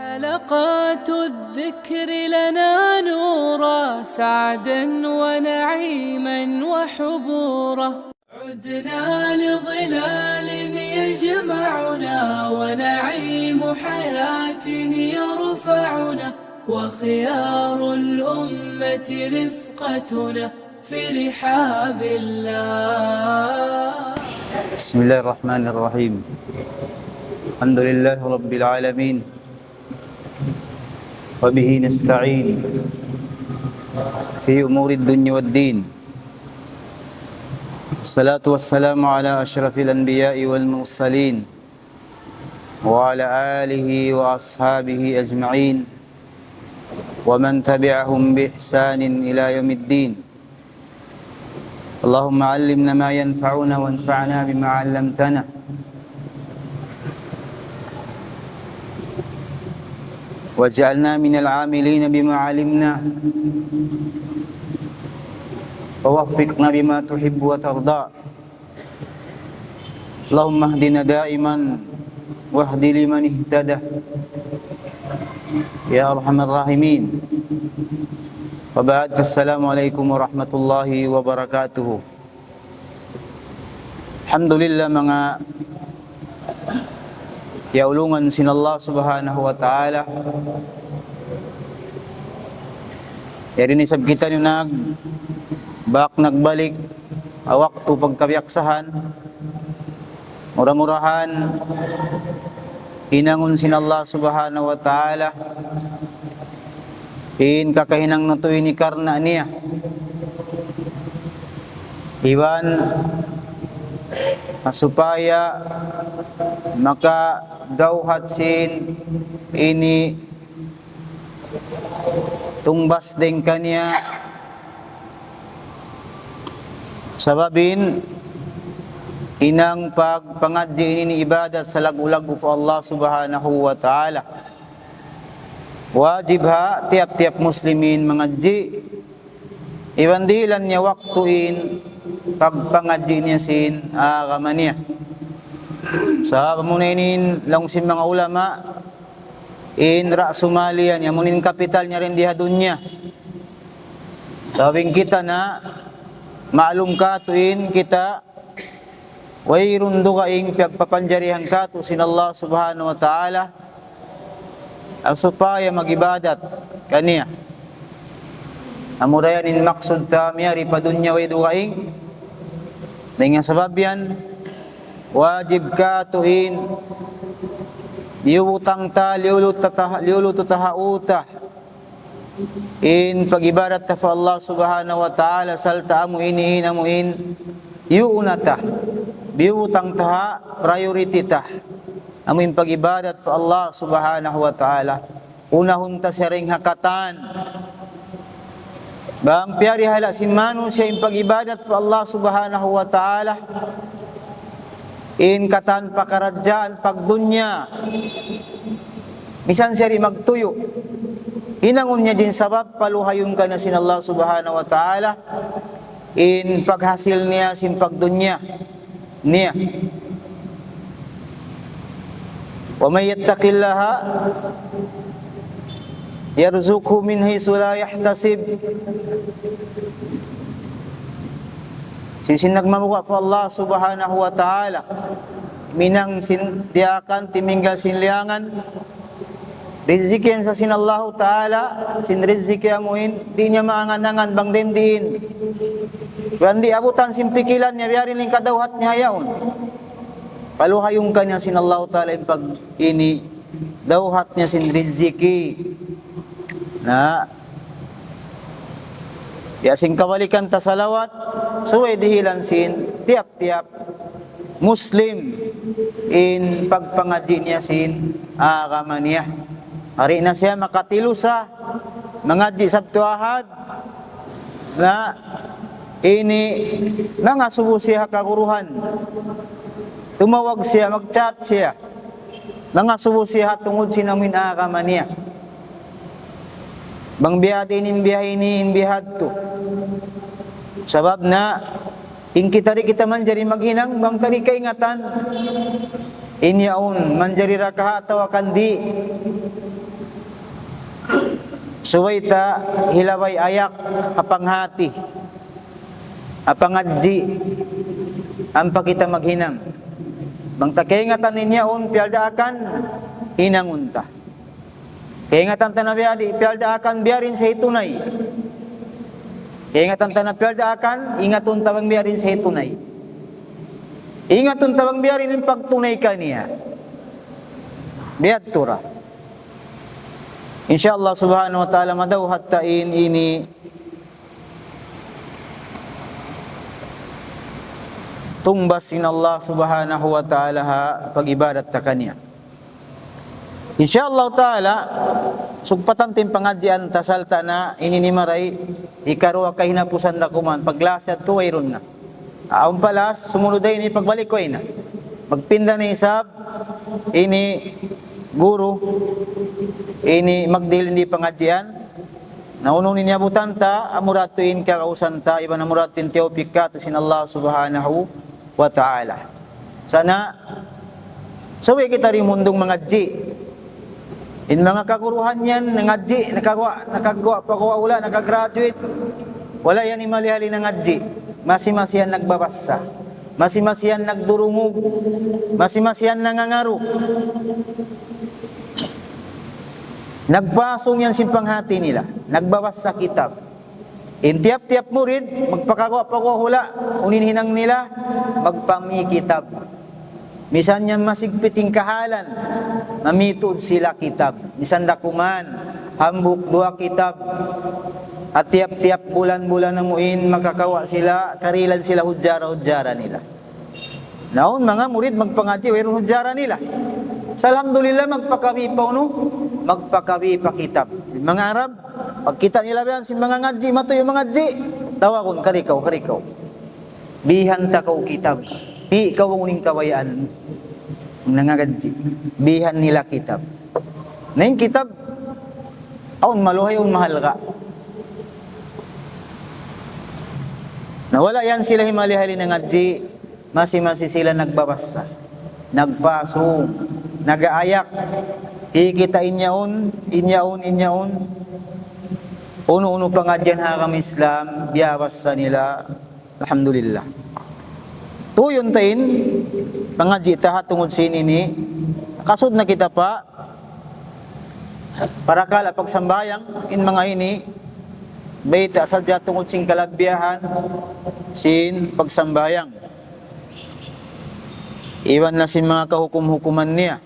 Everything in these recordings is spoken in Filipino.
حلقات الذكر لنا نورا سعدا ونعيما وحبورا عدنا لظلال يجمعنا ونعيم حياة يرفعنا وخيار الأمة رفقتنا في رحاب الله. بسم الله الرحمن الرحيم. الحمد لله رب العالمين وبه نستعين في أمور الدنيا والدين. الصلاة والسلام على أشرف الأنبياء والمرسلين وعلى آله وأصحابه أجمعين ومن تبعهم بإحسان إلى يوم الدين. اللهم علمنا ما ينفعنا وانفعنا بما علمتنا واجعلنا من العاملين بما علمنا ووفقنا بما تحب وترضى. اللهم اهدنا دائما واهد لمن اهتدى يا أرحم الراحمين. وبعد فالسلام عليكم warahmatullahi wabarakatuh. Alhamdulillah mga yaulungan sin Allah subhanahu wa ta'ala. Yari ni sab kita yung nagbalik waktu pagkabiyaksahan murah-murahan inangon sin Allah subhanahu wa ta'ala in kakahinang natuloy ni karna niya iwan supaya maka gawhat sin ini tumbas din kanya sababin inang pagpangadji ini ibadat sa lagu-lagu po Allah subhanahu wa ta'ala. Wajib ha tiap-tiap muslimin mengaji ibandilan niya waktuin pagpangaji niya sin agama niya. Sa pamunainin lang sin mga ulama in ra'sumalian niya munin kapital niya rin diha dunya. Sabing kita na maalum ka tuin kita wayrun dugaing pagpapanjarihan ka to sin Allah subhanahu wa ta'ala ang supaya magibadat kaniya. Amurayanin maksud tamiyari pa dunya way dugaing dengan sebab yan wajib ka tuin liutang ta liulut tatahauta in pagibadat ta fa Allah subhanahu wa ta'ala salta amu ini inamuin yuunata biutang ta priority ta amin pagibadat fa Allah subhanahu wa ta'ala unahun ta sering hakatan bang piyari hala si manusia in pagibadat fa Allah subhanahu wa ta'ala in katan pakaradjaan pagdunya misan seri magtuyo hinangon niya din sabab paluhayon ka na sin Allah subhanahu wa ta'ala in paghasil niya sin pagdunya niya. Wa may yattaqillaha yarzuqhu min haythu la yahtasib. Sin nagmamuka fa Allah subhanahu wa ta'ala minang sin diakan timinggal sin liangan rizki sa sin Allah ta'ala sin rizki amuin di niya maangan-angan bang dindin bandi abutan sin pikilan niya biyarin ning kadawhat niya yaon paluhayong kanya sin Allah ta'ala yung pag ini dawhat niya sin rizki na yasin kawalikan ta salawat suway dihilan sin tiap-tiap muslim in pagpangadji niya sin agama niya. Hari na siya makatilusa mangadji Sabtu Ahad na ini mga subo siya kaguruhan tumawag siya magchat siya mga subo siya tungod sinamin agama niya bang biyad inin biyahin bihad to sabab na in kita manjari maghinang bang tari kaingatan inyaun manjari rakaha tawa kandi suwaita hilaway ayak apanghati apangadji ang pakita maghinang bang takingatan ninyaon pialdaakan hinangunta kaingatan tanabiadi pialdaakan biarin sa hitunay kaingatan tanah pialdaakan ingatun tabang biarin sa hitunay ingatun tabang biarin yung pagtunay ka niya biad tura insyaallah subhanahu wa ta'ala madaw hatain ini tumbas sin Allah subhanahu wa ta'ala ha pag-ibadat ta kanya insyaallah ta'ala sugpatan tim pangadyan tasalta na ininimaray ikarwa kahinapusan da kuman paglasat to wayron na aon palas sumunod ay ini pagbalik ko na magpinda ni isab ini guru ini magdil hindi pangadyan naununin niya butanta amuratuin ka kausanta iba na muratin teopik ka to sin Allah subhanahu wa ta'ala sana suwi kita rin mundong mangadji in mga kaguruhan yan nangadji nakagawa pagawa nakagraduate wala yan imalihali nangadji masimasihan nagbabasa masimasihan nagdurungog masimasihan nangangaro nagpasong yan simpanghati nila nagbabas sa kitab intiap-tiap murid magpakagawa hula uninhinang nila magpami kitab misan yan masigpiting kahalan mamitod sila kitab misan dakuman hambuk dua kitab at tiap-tiap bulan-bulan na muin makakawa sila karilan sila hujara nila naon mga murid magpangadji wayron hujara nila alhamdulillah magpakabi pa magpakabi pa kitab mga Arab pagkita nila ba si mga ngadji mato yung mga ngadji tawakon karikaw bihan ta kaw kitab bi ikaw ang uning kawayaan nangagadji bihan nila kitab na yung kitab aun maluhay un mahal ka nawala yan sila himalihali ng ngadji masi sila nagbabasa nagpaso nagaayak ikita inyaon uno pangadyan hakam Islam biyawas sa nila alhamdulillah tuyon tain pangadji tahat tungod sinini kasud na kita pa para kala pagsambayang in mga ini baita sadya tungod sing kalabyahan sin pagsambayang iwan na sin mga kahukum-hukuman niya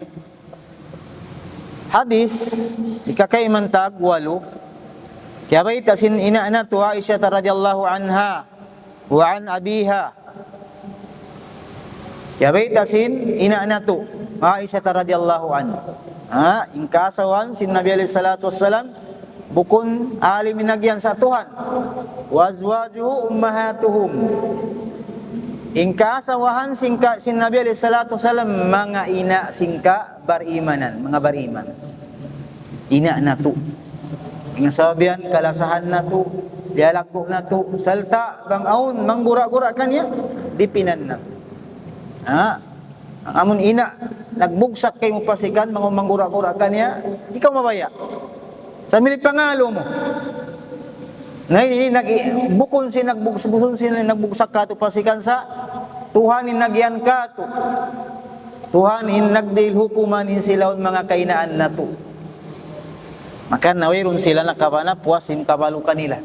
hadis ikakaimantag 8 kaya baita sin ina tu Aisyah radhiyallahu anha wa an abiha kaya baita sin ina tu Aisyah radhiyallahu anha ingkasawan sin Nabi alaihi salatu wassalam bukun alim minagyan sa Tuhan wa azwajuhu ummahatuhum ingkasawahan sin Nabi alaihi salatu wassalam mga ina singka barimanan mga bariman ina na tu ingasabihan kalasahan na tu dialagko na tu salta bang aun manggura-gura kanya dipinan na tu ang amon ina nagbugsak kay mo pasikan mga manggura-gura kanya di ka mabaya sa milit pangalo mo bukon si nagbugsak ka to pasikan sa Tuhanin nagyan ka to Tuhanin nagdil hukumanin sila mga kainaan na to maka nawirun sila nakabana puasin kabalo kanila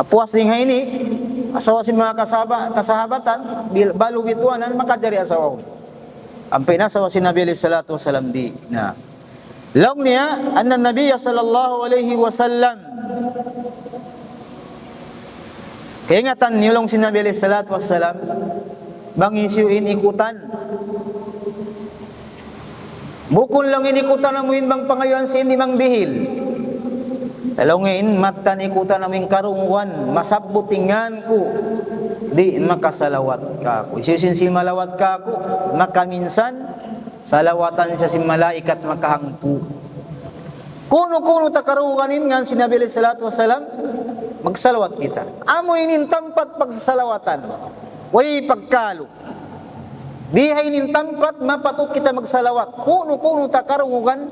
puas din ini asawa si mga kasahabatan balu bituanan makajari asawa ang pinasawa si Nabi alaihi salatu wasalam di na long niya anna Nabiya sallallahu alaihi wasallam kaingatan nilong si Nabi alaihi salatu wasalam bang isiuin ikutan bukon lang inikutan na muhin bang pangayuan si hindi mang dihil talongin matan ikutan naming karungwan masabutingan ko di makasalawat ka ko isisin si malawat ka ko makaminsan salawatan siya si malaikat makahangpu kuno takarunganin nga si Nabi alaihi salatu wasalam magsalawat kita amo inin tampat pagsasalawatan way pagkalo di hainin tampat mapatot kita magsalawat kuno takarungan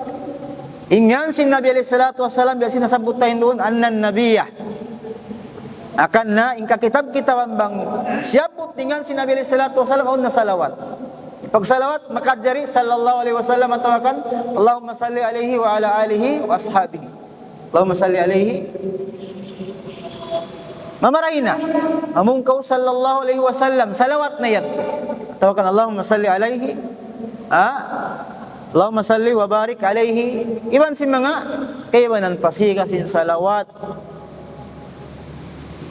Ingan si Nabi alaihi salatu wassalam biasa nasabut tayo doon annan nabiyah akan na ingka kitab kita bang siaput dengan si Nabi alaihi salatu wassalam on na salawat. Pag salawat makadjari sallallahu alaihi wasallam atawakan Allahumma salli alaihi wa ala alihi wa ashabihi. Allahumma salli alaihi mamarahina amungkaw sallallahu alaihi wasallam salawat na yan. Atawakan Allahumma salli alaihi Allahumma salli wa barik alaihi. Iban si mga kaibanan pasiga sin salawat.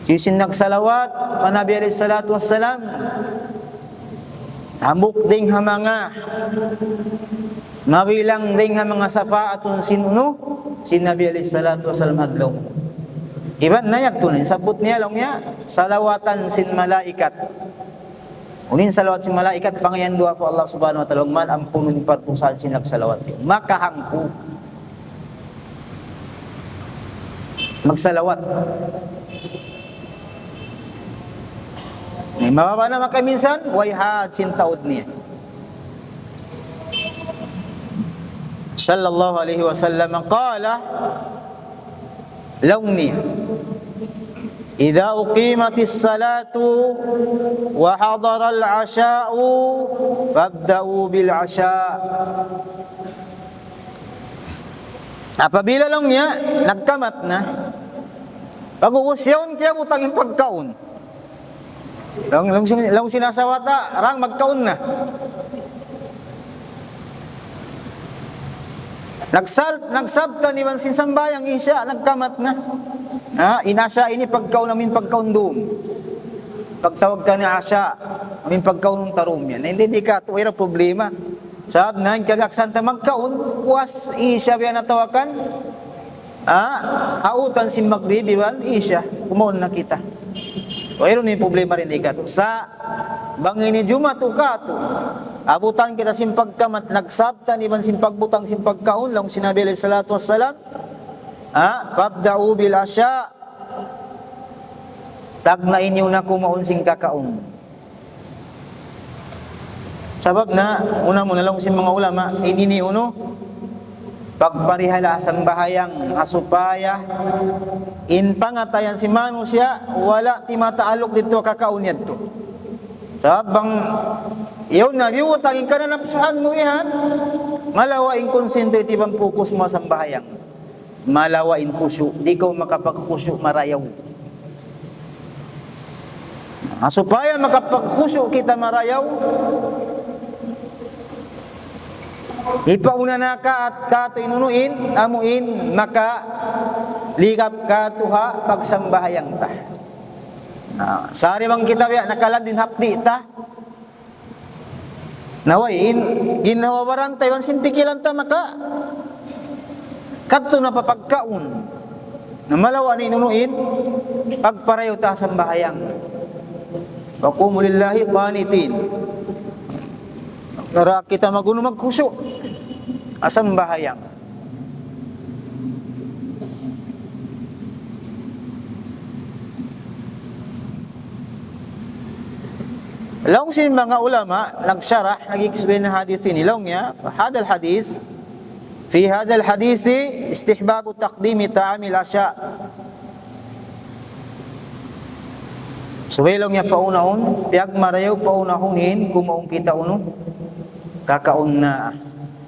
Sisin nagsalawat Nabi alaihi salatu wassalam hambuk ding ha mga mabilang ding ha mga safaatun sinuno si Nabi alaihi salatu wassalam hadlaw. Iban nayak tunin sabut niya lang niya salawatan sin malaikat. Unin salawat sin malaikat pangayan dua po Allah subhanahu wa ta'ala man ampunin parpusan sin nagsalawat makahangku magsalawat. May mababa na makaminsan, wayhad sintaod niya. Sallallahu alaihi wasallam qala lawni idza uqimatis salatu wa hadara al-'asha'u fabda'u bil 'asha'. Apabila lang niya nagkamat na pag-uusyaw kaya butangin pagkaon Lang sinasawata, rang magkaon na. Nagsabta ni man sinsambayang isya, nagkamat na. Inasya ini pagkaon namin pagkaon doon. Pagtawag ka ni Asya, namin pagkaon ng tarum yan. Hindi ka, ito ay problema. Sab na, kagaksanta magkaon, was isya biya natawakan. Hautan si Maghrib, iban, isya, kumaon na kita. Mayroon yung problema rin dito. Sa bangini Juma to ka to. Abutan kita simpagkamat nagsabtan iban simpagutang simpagkaon lang sinabi alaihi salatu wassalam. Fabda'u bil 'asya. Tagna inyo na kumaon sing kakaon. Sabab na una mo na lang si mga ulama ini uno pagparihala sambahayang asupaya in pangatayan si manusia wala ti mataalok dito kakaunyad to. Sabang iyon na biwutangin ka na napsuhan mo ihan malawain concentrative ang focus mo sambahayang malawain khusyu di ko makapag-khusyu marayaw. Asupaya makapag-khusyu kita marayaw ipauna na ka at kato inunuin, amuin, maka ligap ka tuha pagsambahayang ta. Sari bang kita biya nakalan din hapdi ta. Nawain, ginawawaran tayo ang simpikilan ta maka kato na papagkaon na malawa ni inunuin pagparayo ta sambahayang. Wa qumu lillahi qanitin. Nara kita maguno magkusyo asam bahayang. Long sin mga ulama nagsyarah nag-explain na hadith ini long ya hadal hadith fi hadal hadith istihbab taqdim ta'amil asya. Suwelong ya paunaon piag marayaw paunahonin kumaong kita uno kakaon na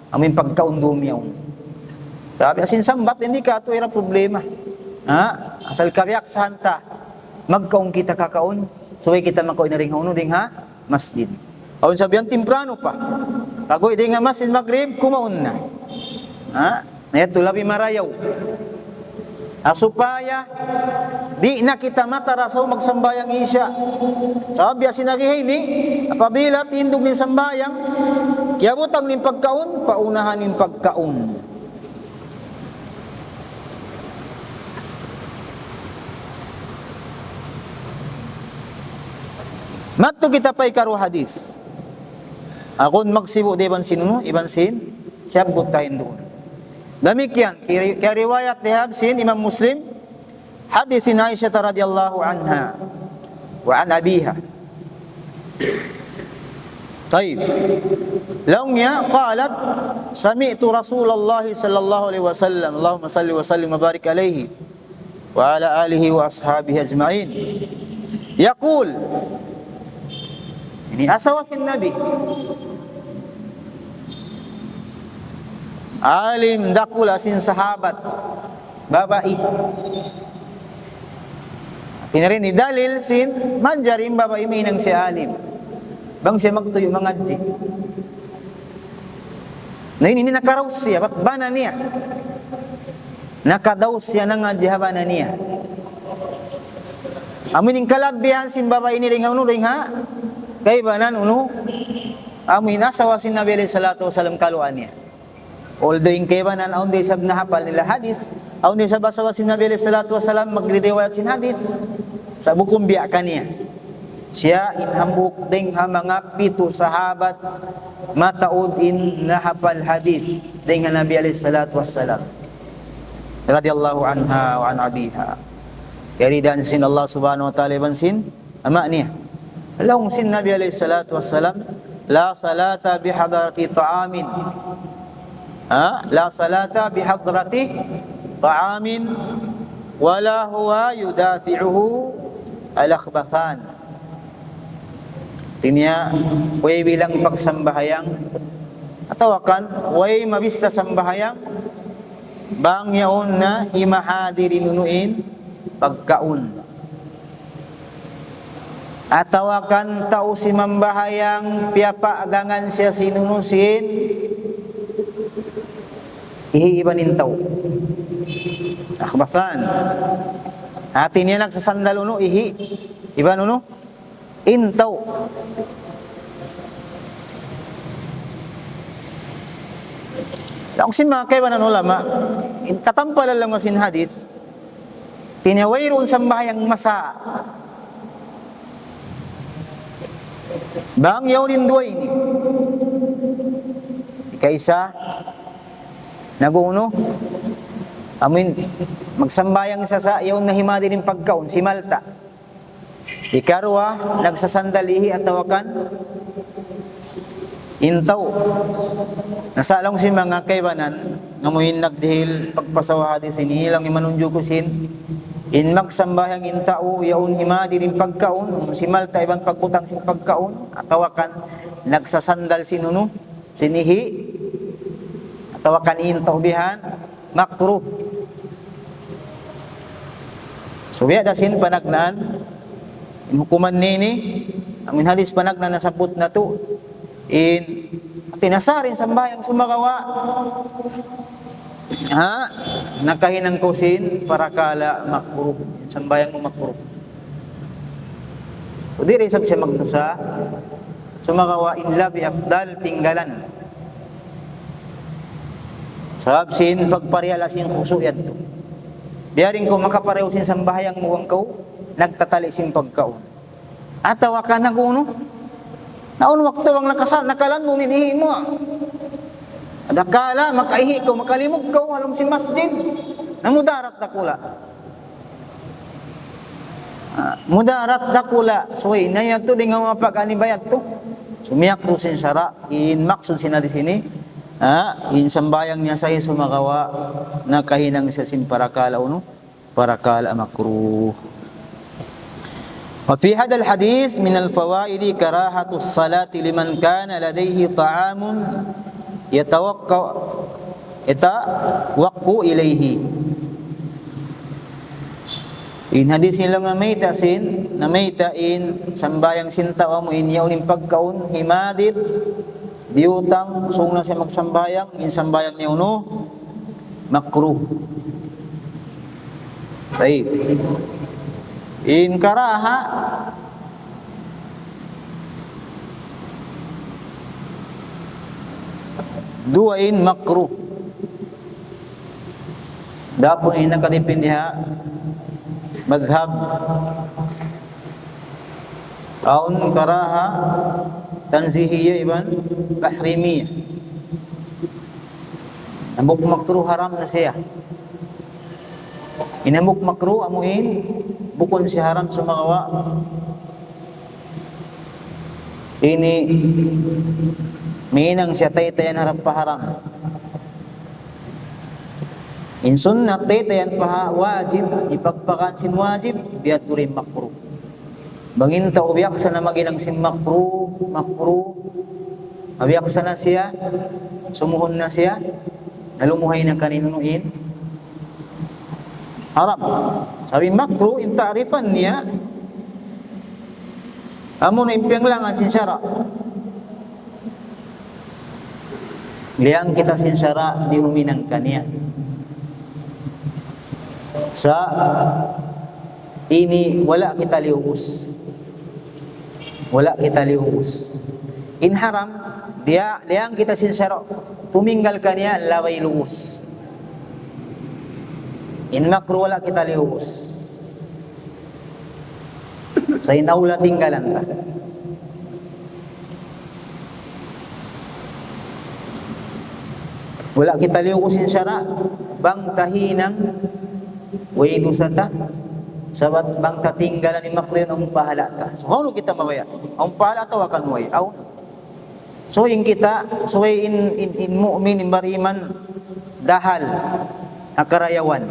amin pagkaon dumiyaw. Sabi asin sambat hindi ka ito ira problema. Asal kabiyak sa hanta magkaon kita kakaon suway kita makoy na ring uno ding masjid. Aun sabihan temprano pa. Kagoy ding masjid Maghrib kumaon na. Nayat labi marayaw. Supaya di na kita matarasaw magsambayang isya. Sabi asinagihay ni apabila tindog ni sambayang kiabutang ning pagkaon paunahan ning pagkaon. Matto kita pay karo hadis. Akon magsibo de ban sinuno iban sin siyabot tayo doon. Demikian kaya riwayat ni Habsin Imam Muslim hadis ni Aisyah radhiyallahu anha wa an abiha. Taib. Laungnya qalat sami'tu Rasulullah sallallahu alaihi wasallam, Allahumma salli wa sallim wa barik alaihi wa ala alihi wa ashabihi ajma'in. Yaqul, ini asawasin Nabi, alim dakul asin sahabat babai. Tinarin ni dalil sin manjarim babai minang si alim. Bang siya magtuyo mangadji. Na ini nakaraus siya, ba't bana niya? Nakadaus siya nang adyahabana niya. Amin yung kalabihan sin babae ni ring ha? Kay banan uno? Amin asawa sin Nabi alayhi salatu wasalam kaluan niya. Although yung kay banan aun di sab nahapal nila hadith, aun di sab asawa sin Nabi alayhi salatu wasalam magdiriwayat sin hadith. Sa bukum biya kaniya. Siya inhambuk ding ha mga pito sahabat mataud in nahapal hadis dengan Nabi alaihi salatu wassalam radhiyallahu anha wa an abiha. Karidan sin Allah subhanahu wa ta'ala bansin ama niya. Lahum sin Nabi alaihi salatu wassalam la salata bi hadrati ta'amin. La salata bi hadrati ta'amin wala huwa yudafi'uhu al-akhbathan. Tinya way bilang pagsambahayang atawakan way mabista sambahayang bang yaon na imahadirin nunuin pagkaun atawakan tao si mambahayang piapa agangan siya sinunusin ihiibanin tao akhbasan atin niya nagsasandal uno ihi iban uno intaw. Lang sin mga kaibanan ulama, katampalan lang sin hadith, tinawayroon sambahayang masa. Bang yawnin duwa ini. Ikaisa, naguno, amin, magsambayang isa sa yawn na himadi rin pagkaon, si Malta. Ikarwa, nagsasandalihi at tawakan intaw. Nasalong si mga kaibanan ngamuhin nagdihil pagpasawa hadis inilang imanunjo ko sin in magsambayang intao yaun himadi rin pagkaon si Malta ibang pagputang sin pagkaon at tawakan nagsasandal sinuno sinihi at tawakan intaw bihan makruh. So biya dasin panagnaan hukuman nini amin hadis panag na nasabot na to in tinasarin sambayang sumagawa nakahinang kusin para kala makruh sambayang mo makruh. So di rin sab siya magdusa sumagawa in labi afdal tinggalan sab sin pagparehalasin khusu yadto biyaring ko makapareho sin sambayang muwang ko nagtatali sin pagkaon. Atawa ka na kuno. Naun waktu ang nakalan mo minihi mo. Adakala makaihi ko makalimog ko alam si masjid. Namudarat dakula. Mudarat dakula. Suwi na yan to di nga mapag-ani bayat to. Sumiyak to sin syara in maksud sin di sini. In sambayang niya sa sumagawa na kahinang sa sin parakala uno. Parakala makruh. وفي هذا الحديث من الفوائد كراهة الصلاة لمن كان لديه طعام يتوقع إليه. In hadis nilang namayta in sambayang sintawa mo in yaunin pagkaon himadit biutang sung na siya magsambayang in sambayang niya uno makruh. Taib. In karaha duwain makruh dapon in nakadipindiha madhab aun karaha tanzihiyya iban tahrimiyya amok makruh haram na siya inamok makruh amuin bukon si haram sumagawa ini minang siya taytayan harap paharam. In sunnah taytayan paha wajib, ipagpakan sin wajib, biat turin makruh. Bangin ta ubiyak sana magilang sin makruh, abiyak sana siya, sumuhon na siya, nalumuhay na kaninunuin. Haram. Sabi makruh, in ta'rifan niya, amo na impiang langan sin syara. Liang kita sin syara, di huminang kaniya. Sa ini wala kita liuus. Wala kita liuus. In haram, dia liang kita sin syara, tuminggal kaniya laway luus. In makruh wala kita liuus. Sa inaula tinggalan ta. Wala kita liuusin syara, bang tahinang way dusata, sabat bang tatinggalan ni makruh ang pahala ta. So how kita mawaya? Ang pahala ta wakan way. Aw. So in kita, so in mu'min in bariman dahal akarayawan.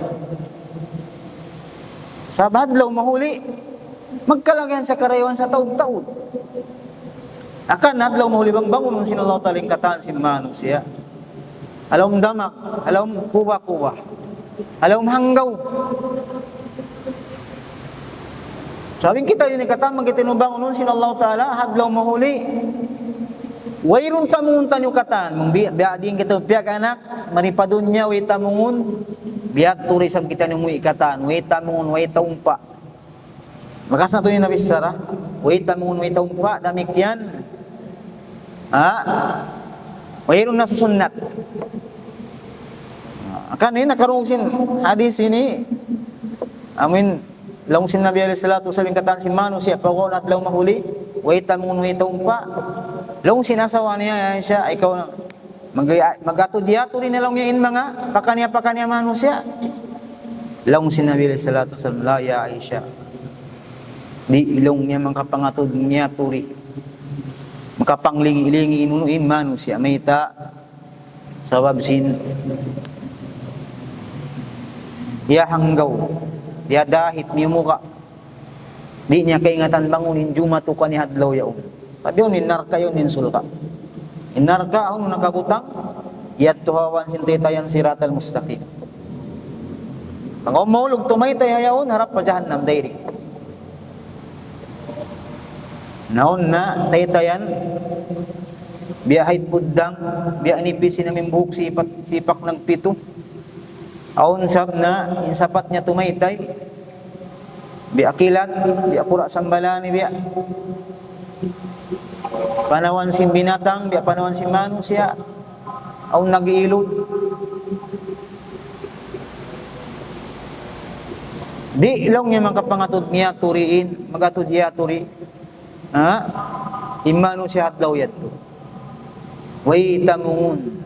Sa bahadlaw mahuli, magkalagyan sa karayawan sa taud-taud. Akan hadlaw mahuli bang bangon sin Allah ta'ala kataan si manusia. Alam damak, alam kuwa-kuwa, alam hanggaw. Sabing kita yun kataan magitinubang unon sin Allah ta'ala hadlaw mahuli. Wayrun tamungan yung kataan, mong biading kita piyak anak, manipadun niya, way tamungun, biat turisam kita nung ikatan, way tamungun, way taumpa. Makas na ito yung nabisara, way tamungun, way taumpa, damik yan. Wayrun nasusunat. Akan ini nakarungsin hadis ini, amin, laungsin Nabi alaihi salatu wasallam kataan si manusia, pagkaw at laung mahuli, way tamungun, way taumpa. Long sinasawa niya siya, ikaw na mag-atu-diato rin na lang niya in mga pakanya manusia. Long sinabi salatu sallam, la ya Aisha, di ilong niya makapangatod niya turi, makapanglingi-lingi inunuin manusia, may ta sabab sin dia hanggaw, dia dahit mimuka, di niya kaingatan bangunin jumatukan ni hadlaw yaon. Sabi yun, inarka yun, insulka. Inarka, ako nung nakabutang, yat tuhawan sintitayan siratal mustaqim. Mga umulog, tumaytay hayaon, harap pa jahannam, dairik. Naon na, taytayan, biyahit puddang, biya nipisin namin buhok, sipak ng pito. Aon sab na, insapat niya tumaytay, biya kilat, biya pura sambalani, biya. Panawan sin binatang, biya panawan sin manusia, aw nag-iilod. Di ilong niya makapangatod niya turiin, magatod niya turi. Imano siya hadlaw yan. Way tamungun.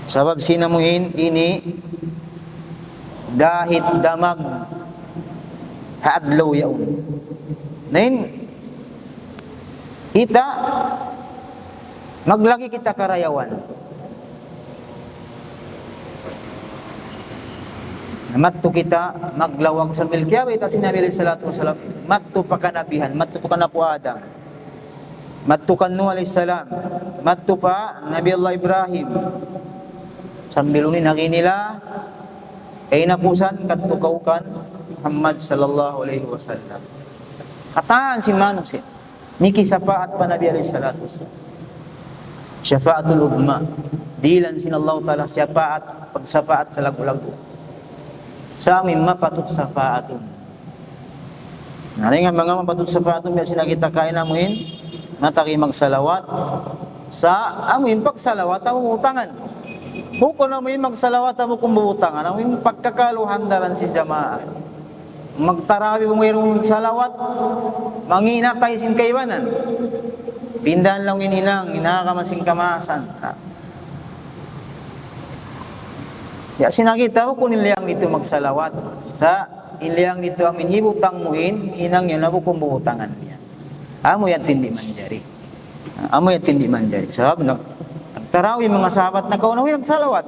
Sabab sinamuhin ini dahit damag hadlaw yaun. Nain kita maglagi kita karayawan. Mattu kita maglawag sa milkyawa ita sinabi alaihi salatu wasalam, mattu pakanabihan, mattu pakanapu Adam, mattu kan Nuh alaihi salam, mattu pa Nabi Allah Ibrahim. Sambil unin nakinila ay napusan katukaukan Muhammad sallallahu alaihi wasallam. Kataan si manusia niki safaat pa Nabi alaihi salatu wasallam. Syafaatul ugma. Dilan sin Allah taala syafaat pagsafaat sa lagu-lagu. Sa amin mapatut safaatun. Nari nga mga mapatut safaatun biya sinagita kain amuin mataki magsalawat sa amuin pagsalawat ang utangan. Buko na amuin magsalawat ang kumbutangan amuin pagkakaluhan daran si jamaah. Magtarawi kung mayroong salawat, manginatay sin kaiwanan. Pindahan lang ininang, inakamasing kamasan. Ya sinagita mo kung iniliyang dito magsalawat. Sa iniliyang dito ang minhibutang muin, inang yan na kung buutangan niya. Amo yan tindi manjari. Amoy at hindi man dyan. Sabab, nagtarawih mga sahabat na kaunawi, nagsalawat.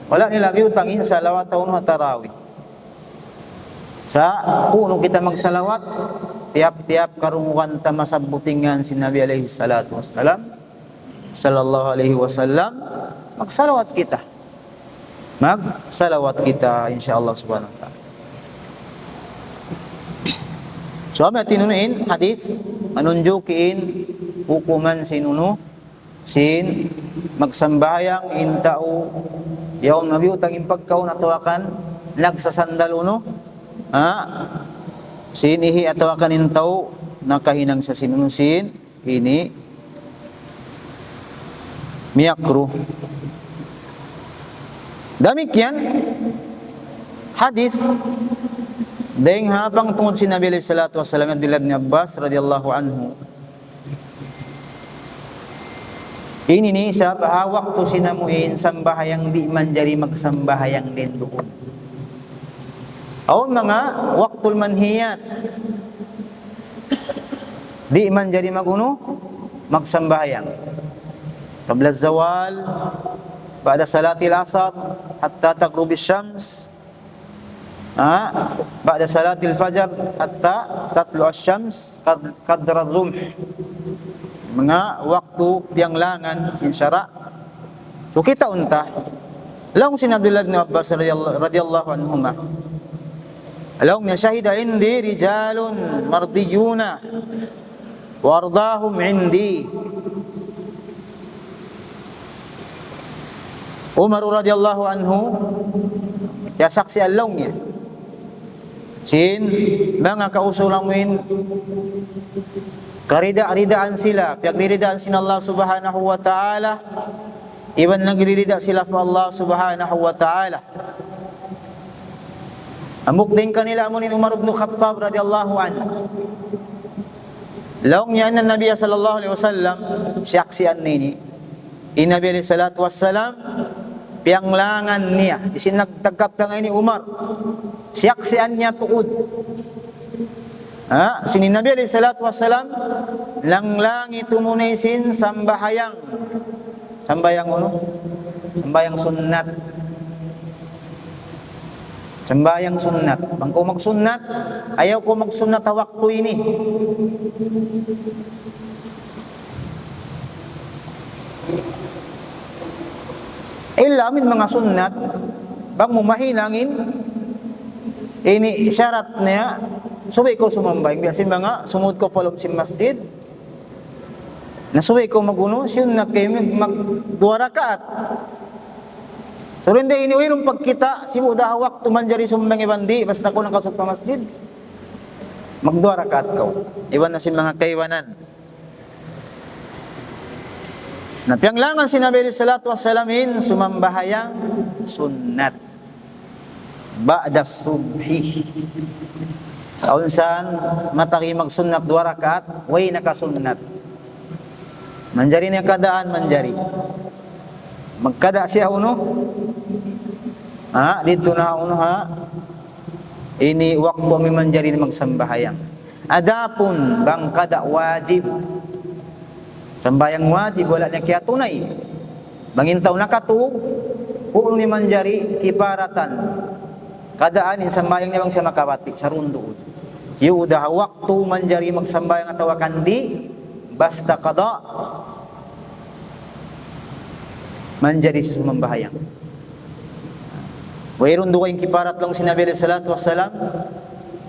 Wala nila utangin salawat taon na tarawih. Sa puno kita magsalawat, tiap-tiap karunguan ta masabutingan si Nabi alaihi salatu wassalam, sallallahu alaihi wasallam, magsalawat kita. Magsalawat kita insyaallah subhanahu wa ta'ala. So, may tinunin hadith manunjukin hukuman sinuno sin magsambayang intao yaong Nabi utang impagkaw natawakan nagsasandal uno sinihi atawakan intao nakahinang sa sinuno sin ini miyakru. Demikian hadis deng habang tungod si Nabi alaihi salatu wasallam Abdullah bin Abbas radhiyallahu anhu. Ini ni sa waktu sinamuin sambahayang di man jari magsambahayang din doon. Aun mga waktul manhiyat di man jari maguno magsambahayang. Qabla zawal, ba'da salatil asar hatta taghrub asy-syams. Ba'da salatil fajar hatta tatlu asy-syams qadra ar-rumh. Mga waktu yang langan sin syara. So kita unta laung sin Abdullah bin Abbas radhiyallahu anhuma. Laung niya syahida indi rijalun mardiyuna wardahum indi. Umar radhiyallahu anhu ya saksi alaung niya sin mga kausulamin karida-ridaan sila, pagriridaan sin Allah subhanahu wa ta'ala, iban nagririda sila fa Allah subhanahu wa ta'ala. Amuk din kanila amunin Umar ibn Khattab radhiyallahu anhu. Laong niya na Nabi sallallahu alaihi wasallam siyaksian nini. Nabi alaihi salatu wassalam pianglangan niya. Isin nagtagkap ta ini Umar. Siyaksian niya tuod. Sini Nabi alaihi salatu wassalam langlangi tumunay sin sambahayang. Sambayang ano? Sambayang sunnat. Sambayang sunnat. Bangko magsunnat, ayaw ko magsunnat sa waktu ini. Ilamin mga sunnat, bang mumahinangin, ini syarat niya, suwi ko sumambay. Biasin mga sumud ko palom si masjid, nasuwi ko maguno, sunnat kayo mag 2 rakaat. So hindi iniwirong pagkita, si muda waktu manjari sumbang ibandi, basta ko nakasot pa masjid, mag 2 rakaat ko. Iwan na si mga kaiwanan. Napianglangan si Nabi sallallahu alaihi wasallam sumambahayang sunnat ba'da subhi. Kaunsan mataki magsunnat 2 rakaat, way nakasunnat. Manjari niya kadaan manjari. Magkada siya uno. Dito na uno ini waktu mi manjari magsambahayang. Adapun bang kada wajib. Sambayang wajib wala niya kaya tunay. Bangintaw nakatuog, puno ni manjari kiparatan. Kadaanin sambayang niya bang siya makawati sa rundoon. Siya udah waktu manjari magsambayang atawa kandi basta kada manjari sa sumambahayang. Wayron do kayong kiparat lang sinabi alaihi salatu wassalam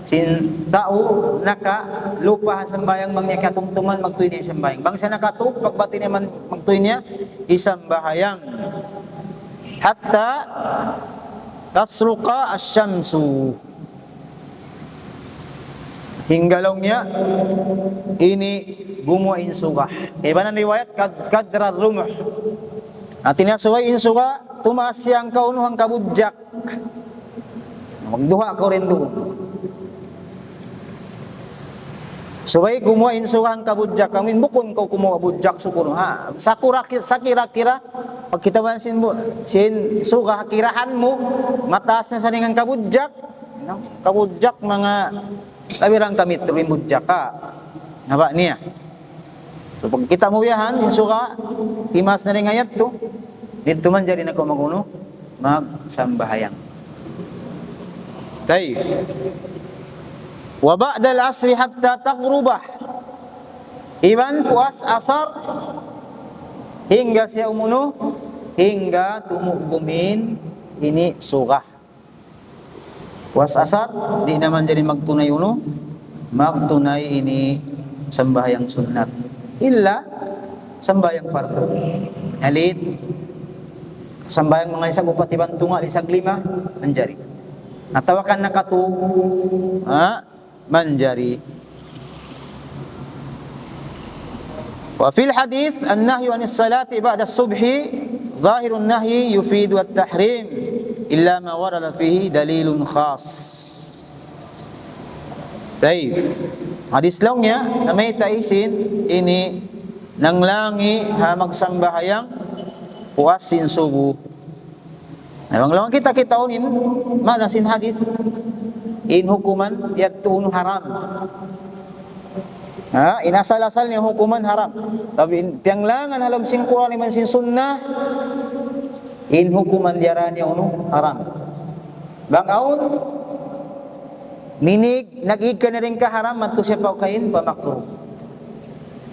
sin tao naka lupa sambayang mangnya katumtuman magtuy niya sambayang. Bang siya nakatug pagbati niya magtuy niya isambahayang. Hatta tasruqa asy-syamsu. Hinggalong niya ini gumuain sugah. Ibanan riwayat kadra rumh. Atina suway insuga tumaas siyang kaunuhang kabudjak. Magduha ko rin doon. Suway gumawa insuga ang kabudjak. Kamin bukon ko kumuha budjak sukuno. Sa kira-kira pag kita man sin suga hakirahan mo mataas na sa ning kabudjak. Kabudjak mga labirang kamit rin budjak ka. Haba niya. So pag kita mo yahan, insuka, timas na rin ngayat to, dito man dyan ako maguno, magsambahayang. Tayo. Wa ba'da al-asri hatta taqrubah. Iban puas asar, hingga siya umuno, hingga tumugumin ini suga. Puas asar, di naman dyan magtunay uno, magtunay ini sambahayang sunnat. Illa sambayang fardo. Alit sambayang mga isang upat ibantunga isang lima manjari. Natawakan na katu manjari. Wa fil hadith an-nahyu anis salati ba'da as-subhi zahirun nahyi yufidu at-tahrim illa ma warada fihi dalilun khas. Taif. Hadis lang niya na may taisin ini nang langi ha magsambahayang puasin subuh. Nawang lang kita unin manasin hadis in hukuman yatun haram. Ha, inasal-asal niya hukuman haram. Tapi pianglangan halam sin Quran man sin sunnah in hukuman diaran niya uno haram. Bangaun minig nag-ikan na rin ka haram at to siya pa kain pamakruh.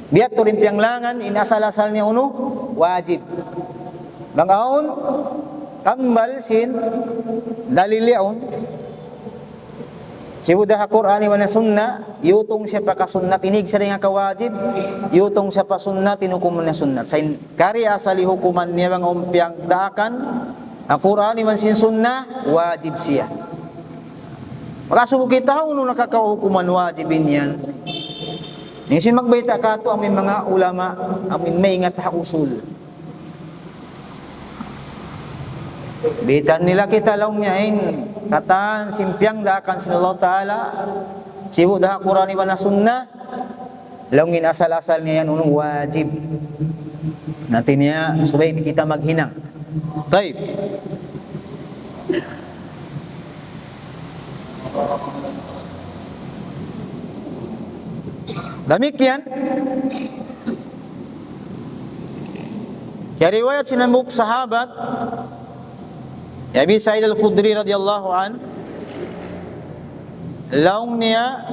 Biat to rin pianglangan inasal-asal niya uno wajib. Bangaun kambal sin daliliaun sibudah Qur'ani wa sunnah yutong siya pa ka sunnah tinig sa rin nga kawajib yutong siya pa sunnah tinukuman na sunnah sa kari asali hukuman niya bang umpiang daakan ang Qur'ani man sin sunnah wajib siya. Makasubo kita uno nakakahukuman wajibin yan. Ningsin magbayta ka to amin mga ulama amin maingat ha usul. Bitan nila kita laung niyain katan simpiang daakan sin Allah Ta'ala sibu dah Quran iba na sunnah laungin asal-asal niya yan unong wajib natin niya subay kita maghinang. Taib. Demikian ya riwayat sinambuk sahabat Abi Sa'id al-Khudri radhiyallahu an laung niya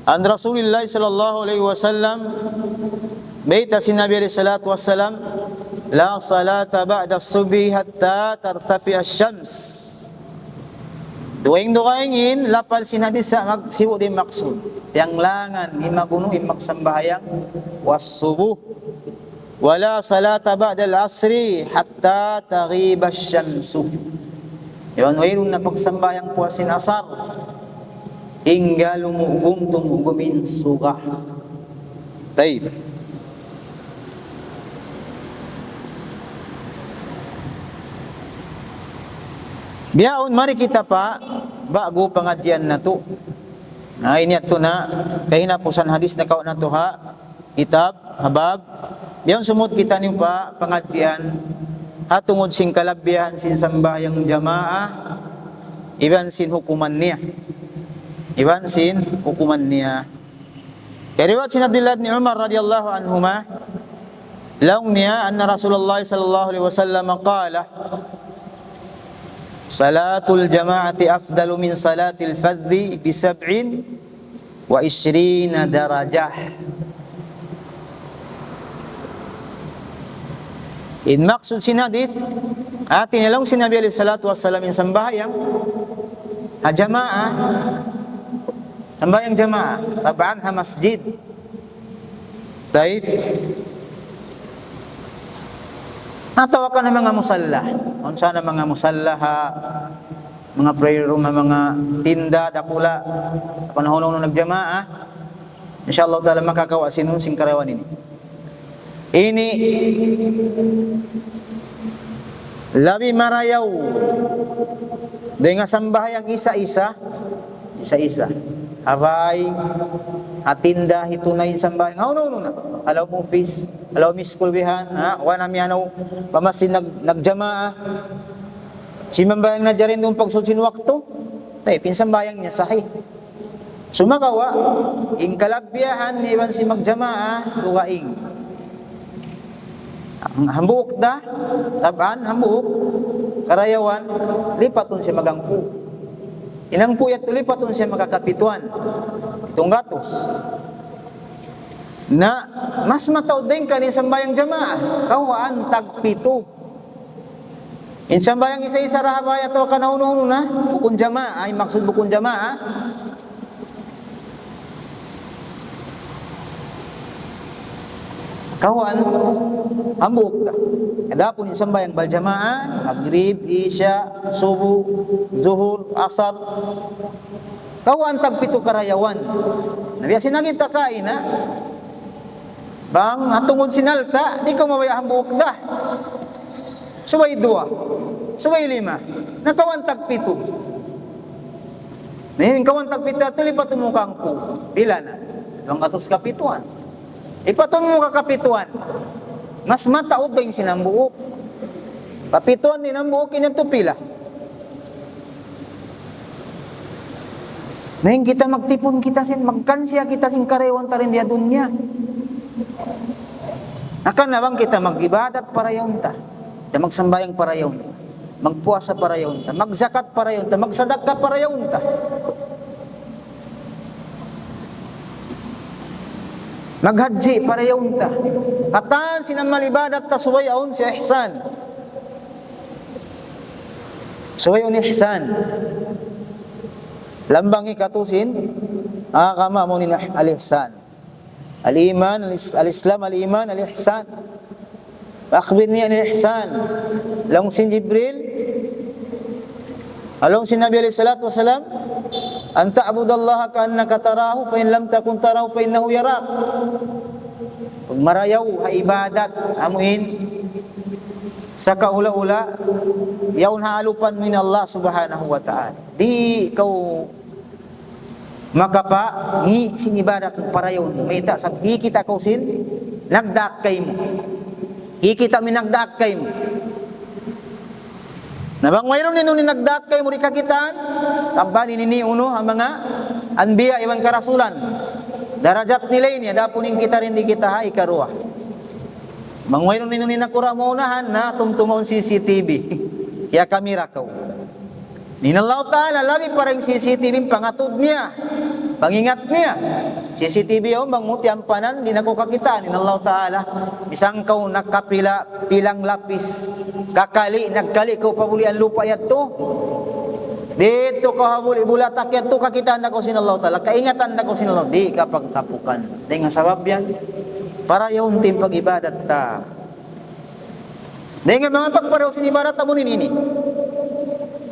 an Rasulullah sallallahu alaihi wasallam baita sin Nabi alaihi salatu wassalam la salata ba'da as-subhi hatta tartafi asy-syams. Duwing dukaingin lapal sin hadis sa magsibu di maksud yang langan imaguno imagsambahayang was-subuh wala salata ba'da al-asri hatta taghiba asy-syamsu. Yon mayroon na pagsambayang puasin asar hingga lumugum tumugumin sugah. Taib. Biyaon mari kita pa bago pengajian na to. Nah ini ato na kahinapusan hadis na kawan na to ha kitab habab. Biyaon sumut kita niyo pa pengajian hatungod sing kalabihan sin sambayang jamaah iban sin hukuman niya. Iban sin hukuman niya. Kariwat sin Abdullah bin Umar radhiyallahu anhuma laung niya anna Rasulullah sallallahu alaihi wasallam qala Salatul jama'ati afdalu min salatil fadhi bi 27 darajah. In maksud sin hadith atin lang si Nabi alaihi salatu wassalam yung sambahayang jamaah sambayang jamaah tabaan ha masjid taif natawakan ng mga musalla unsa na mga musalla ha mga prayer room mga tinda dakula panahon nung nagjamaa insyaallah taala makakawa sinun sing karawan ini labi marayaw dengan sambahayang isa-isa habay atinda hitunay sambayang no alaw mo fees alaw mi school bihan ha wana mi ano pamasin nagjamaa si mambayang na jarin dun pagsulsin wakto tay pinsambayang niya sahih Sumakawa, ing kalagbiyahan iban si magjamaa, dugaing. Ang hambuok da, taban, hambuok, karayawan, lipaton siya magangpu. Inang puyat lipaton siya magkakapituan. Itong gatos. Na, mas mataod din ka ni sambayang jamaa, kawaan tagpito. In sambayang isa-isa rahabaya to ka na uno-uno na, bukun jamaa, ay maksud bukun jamaa, kawan ambuk dah. Adapun sembahyang berjamaah, maghrib, isya, subuh, zuhur, asar, kawan tagpito karayawan. Nabiyasin na kita kain ha. Bang atungod sinalta, di ko mabaya ambuk dah. Subay 2, subay 5, nakawan tagpito. Ngayon kawan tagpito, tulipat umukang po. Pila na? 200 kapituan. Ipatun mo kakapituan. Mas mataod ba yung sinambuok? Kapituan din ang buok, inatupila. Ngayon kita magtipon kita magkansya kita sin karewan tarin dia dunya. Akan na bang kita mag-ibadat para yaon ta? Kita magsambayang para yaon ta? Magpuasa para yaon ta? Magzakat para yaon ta? Magsadaka para yaon ta? Maghaji para yaon ta? Katan sinang malibadat ta suway aon si ihsan. Suway on ihsan. Lambang ikatusin, kama mo ni al-ihsan. Al-iman, al-islam, al-iman, al-ihsan. Akhbirni al-ihsan. Long sin Jibril, along sin Nabi alaihi salatu wasalam, an ta'budallaha ka'annaka tarahu fa in lam takun tarahu fa innahu yarak. Pag marayaw ha ibadat amuin sa kaula-ula yawn haalupan min Allah subhanahu wa ta'ala. Di kau makapa ngi sinibadat para yawn mita sa di kita kausin nagdakay mo. Kita minagdakay mo. Nabang mayroon nino ni nagdakay mo ri kakitaan, tabani nini uno ang mga anbiya ibang karasulan. Darajat nila ini dapunin kita rin di kita ha ikaruwa. Mang mayroon nino ni nakura mo unahan na tumtumon CCTV. Kaya kamera ko. Ninallahu ta'ala labi parang CCTV pangatod niya. Pangingat niya. CCTV o manguti ang panan, di na ko kakita. Ninallahu ta'ala. Isang kau nakapila, pilang lapis. Kakali, nagkali ko pabuli ang lupa yato. Dito ko habuli, bulatak yato kakitaan na ko sinallahu ta'ala. Kaingatan na ko sinallahu. Di ka pagtapukan. Di nga sabab yan. Para yung tim pag-ibadat ta. Di nga mga pagparaw sinibadat tabunin ini.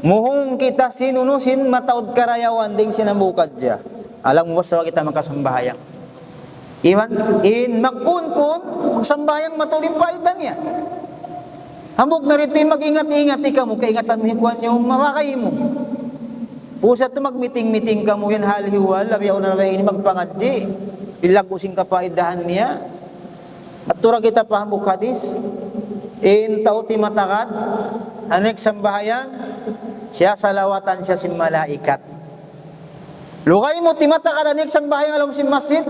Muhong kita sinunusin mataod karayawan ding sinambukad dya. Alam mo ba sa kita makasambayang? In magpunpun, sambayang matulim paidan niya. Hambog na rito yung mag-ingat-ingat ikaw mo, kaingatan mo hikuan yung mamakay mo. Pusat to magmiting-miting ka mo yan halhiwal, labiyaw na nabayin ini magpangadji. Ilagusin ka paidahan niya. At tura kita pahambog hadis. In tauti matakad, anek sambayang, siya salawatan siya si malaikat. Lugay mo timata ka danik sang bahayang alam si masjid.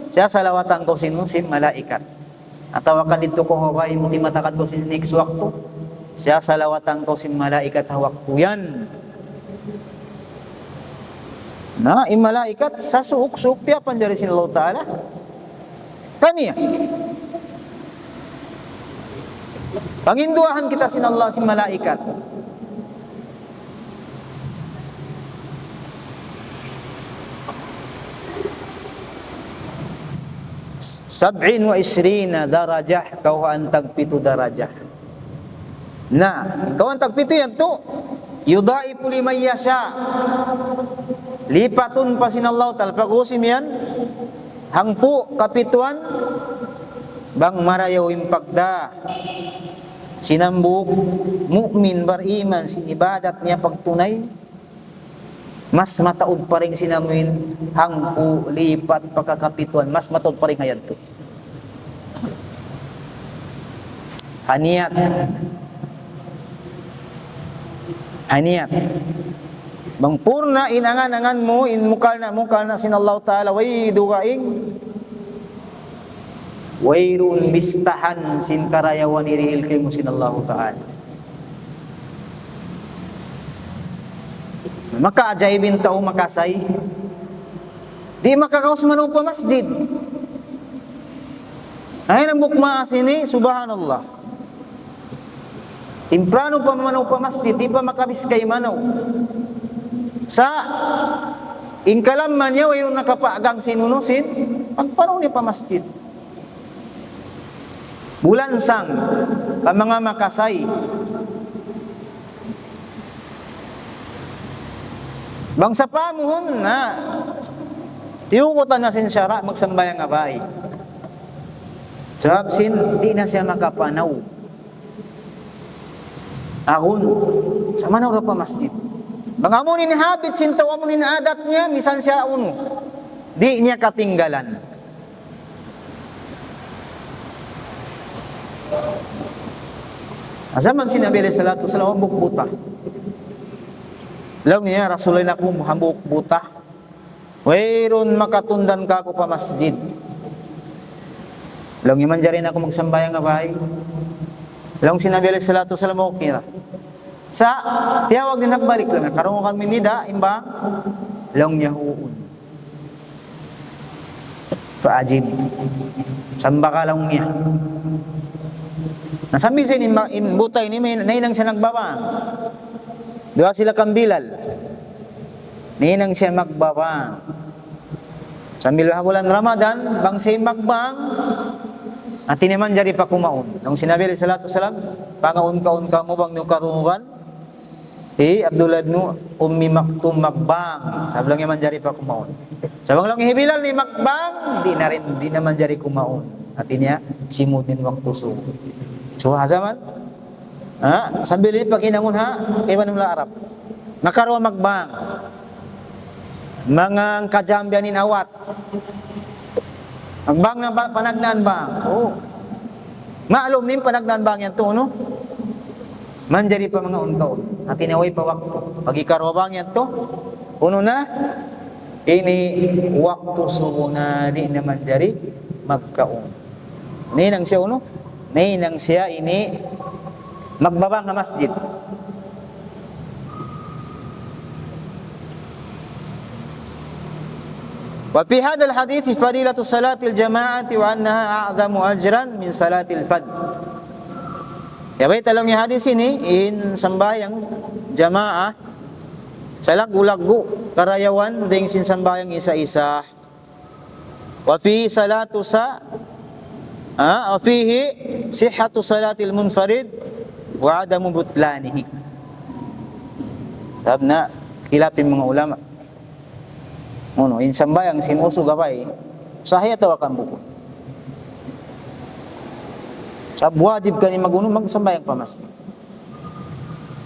Siya salawatan ko sino si malaikat. Atawakan dito ko haway mo timata ka ko si next waktu. Siya salawatan ko si malaikat waktu yan. Na malaikat sa suuk-suuk piya panjari sin Allah Ta'ala. Kaniya. Panginduahan kita sin Allah si malaikat. Sab'in wa isrina darajah kauhan tagpito darajah. Kauhan tagpito yan to. Yudaipu liman yasha. Lipatun pa sinallahu ta'ala. Pag-usim yan. Hangpu kapituan. Bang marayaw impagda. Sinambuk. Mu'min bariman. Sinibadat niya pagtunay. Mas mataod pa rin sinamuin hangpu, lipat, pagkakapituan. Mas mataod pa rin ngayon to. Haniyat. Haniyat. Bang purna inangan-angan mo, in mukal na sin Allah Ta'ala, way dugaing, wayrun bistahan sin karayawan irihil kay mo sin Allah Ta'ala. Maka-ajaibin tao makasay, di makakaos man pa masjid. Ay nang bukma sini, subhanallah. Timprano pa manaw pa masjid, di pa makabiskay manaw. Sa ingkalam man niya, wayron nakapaagang sinunusin, pagparaw niya pa masjid. Bulansang, ka mga makasay. Bang sa pamuhon na, tiyukutan na sin syara, magsambayang abay. Sabab sin, di na siya makapanaw. Akon, sa manaw ra pa masjid. Bang amo ni habit, sintawa mo ni adat niya, misan siya uno. Di niya katinggalan. Asaman sinabi alayhi salatu wasalam, hambuk buta. Alam niya, Rasulullah na kung hambuk buta. Wayron makatundan ka ako pa masjid. Alam niya, manjarin ako magsambayang abay. Alam sinabi alayhi salatu wasalam, okay na. Sa tiyawag din nagbalik lang, karong kami nida, imbang, lang niya huun. Faajib. Samba ka lang niya. Nasambil siya in butay ni may nainang siya nagbabang. Dua sila kambilal. Nainang siya magbabang. Sambil bulan Ramadan, bang siya magbang, at tiniman jari pa kumaon. Nung sinabi alayhi salatu wasalam, pangaon ka mo bang yung karungan? Abdullah ibn Ummi Maktum magbang. Sabi lang naman jari pa kumaon. Sabi lang hibilal ni magbang, di naman jari kumaon. At niya simudin waktu subuh. So hazaman? Sambil pag inangon kay manula Arab. Makarwa magbang. Mga kajambianin awat. Magbang na panagnaan bang. So, maalom nin panagnaan bang yan to, no? Manjari pa mga untaon. At tinaway pa waktu. Pag ikarwa bang yan to, uno na, ini waktu subuh na di naman jari magkaon. Ninang siya uno? Ninang siya ini magbabang nga masjid. Wa fi hadzal hadits fadilatu salatil jama'ati wa annaha a'zamu ajran min salatil fard. Ya baik dalam hadis ini in sambayang jamaah sa lagu-lagu karayawan ding sin sambayang isa-isa. Wa fi salatu sa fihi sihhatu salatil munfarid wa adamu butlanihi. Sabna kilapin mga ulama. Uno, in sambayang sinuso gabay, sahaya tawakan buko. Sab wajib ka ni maguno magsambayang pamasjid.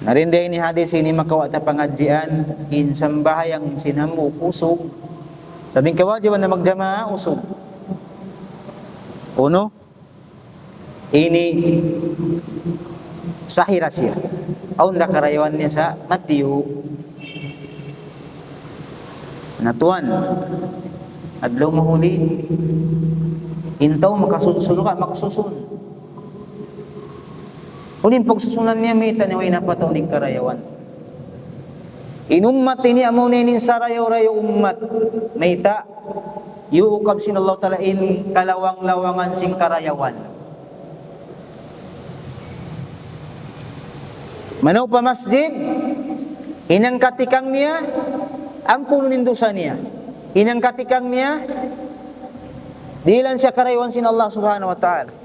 Narinday ni hadis ini makawa ta pangadjian in sambayang sinambu usog. Sabing kawajiban na magjamaa usog. Uno, ini sahirasir. Aun da karayawan niya sa Matthew. Natuan adlaw mahuli intaw makasusun ka maksusun. Unin pagsusunan niya mita niya way napataw ning karayawan. Inummat ini amaw nin sarayaw-rayo ummat mita yuukab sin Allah Ta'ala in kalawang-lawangan sing karayawan. Manaw pa masjid inang katikang niya ampunin dosa niya. Inang katikang niya dilan siya karayawan sin Allah Subhanahu wa Ta'ala.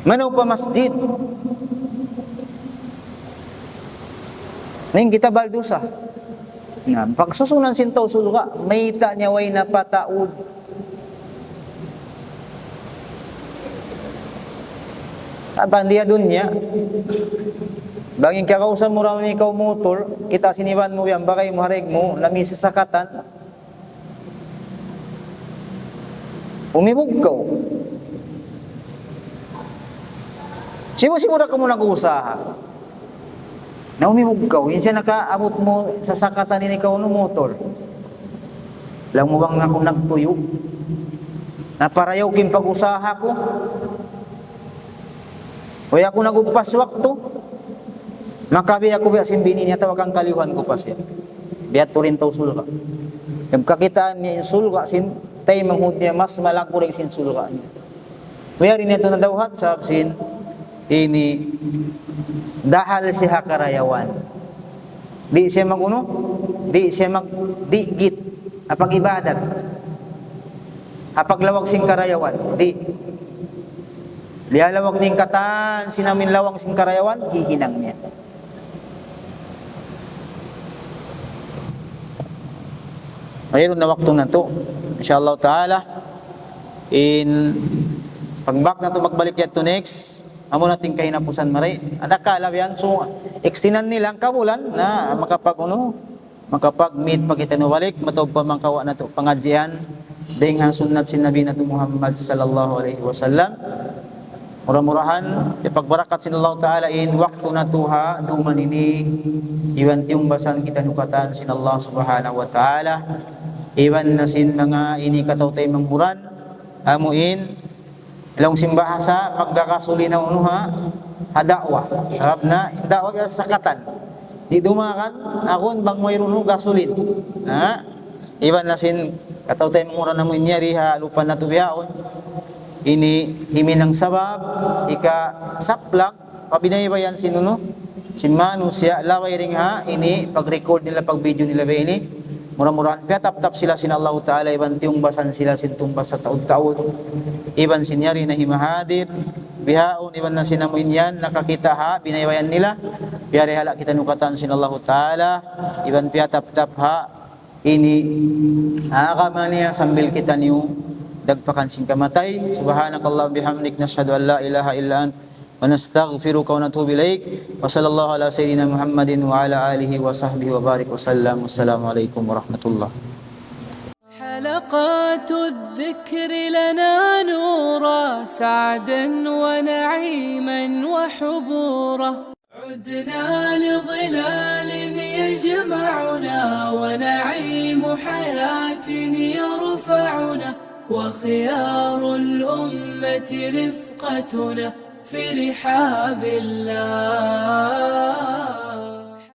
Manaw pa masjid ning kita baldusa. Nga pagsusunan sintaw suluka mayta niya way napataud. Abang dia dunya banging kakausan mo rami ikaw motor, kita siniban mo yan, bakay mo harig mo, lami sa sakatan, umibog ka. Simo-simura ka mo nag-uusaha. Naumimugkaw, yun siya nakaabot mo sa sakatan ni ikaw no motor. Lang mo bang ako nagtuyo? Naparayaw kin pag-usaha ko. Kaya ako nagugpaswak to. Makabi ako biya simbini niya tawag ang kaliwan ko pa siya. Biya to rin taw sulka. Yung kakitaan niya yung sulka, tay manghud niya mas malagpurig sin sulka niya. Kaya rin ito na dawhat sa absin, ini dahal siya karayawan. Di siya maguno, di siya magdigit, apag ibadat, apag lawag sing karayawan, di. Lialawag ning katan, sinamin lawang sing karayawan, hihinang niya. Mayroon na wakto na to, insyaAllah ta'ala, in pagbak na to magbalik yat to next, amo natin kayo na pusan maray. At akala yan, so, ekstinan nilang kamulan na makapag-meet pagitanubalik, matawag pa mangkawa na to pangadjian, dahil nga sunnat si Nabi na to Muhammad sallallahu alaihi wasallam. Murah-murahan, ipagbarakat sin Allah Ta'ala in waktu na tuha, duman ini, iwan tiyong basan kita nukatan sin Allah Subhanahu wa Ta'ala, iwan na sin mga ini katawtay mangmuran, amuin, ilang simbahasa, pagkakasuli na unuha, hadakwa, harap na, dakwa ka sakatan, di dumakan, akon bang mayroon gasolin, iwan na sin katawtay mangmuran na mo inyari, lupan na tubiyaon, ini himinang sabab ika saplak pabinaybayan sinuno si manusia laway ring ha ini pag-record nila pag-video nila ba ini murah-murahan piatap-tap sila sin Allah Ta'ala iban tiyong basan sila sin tumbas sa taon-taon iban sinyari na himahadir bihaon iban na sinamuin yan nakakita ha binaybayan nila biyari hala kita nukatan sin Allah Ta'ala iban piatap-tap ha ini akamaniya sambil kita niyo dagpakan sing kamatay subhanakallah bihamdik nashhadu an la ilaha illa ant wa nastaghfiruka wa natubu ilaik wa sallallahu ala sayyidina Muhammadin wa ala alihi wa sahbihi wa barik wa sallam. Wassalamu alaikum warahmatullah. حلقات الذكر لنا نورا سعدا ونعيما وحبورا عدنا لظلال يجمعنا ونعيم حياة يرفعنا وخيار الأمة رفقتنا في رحاب الله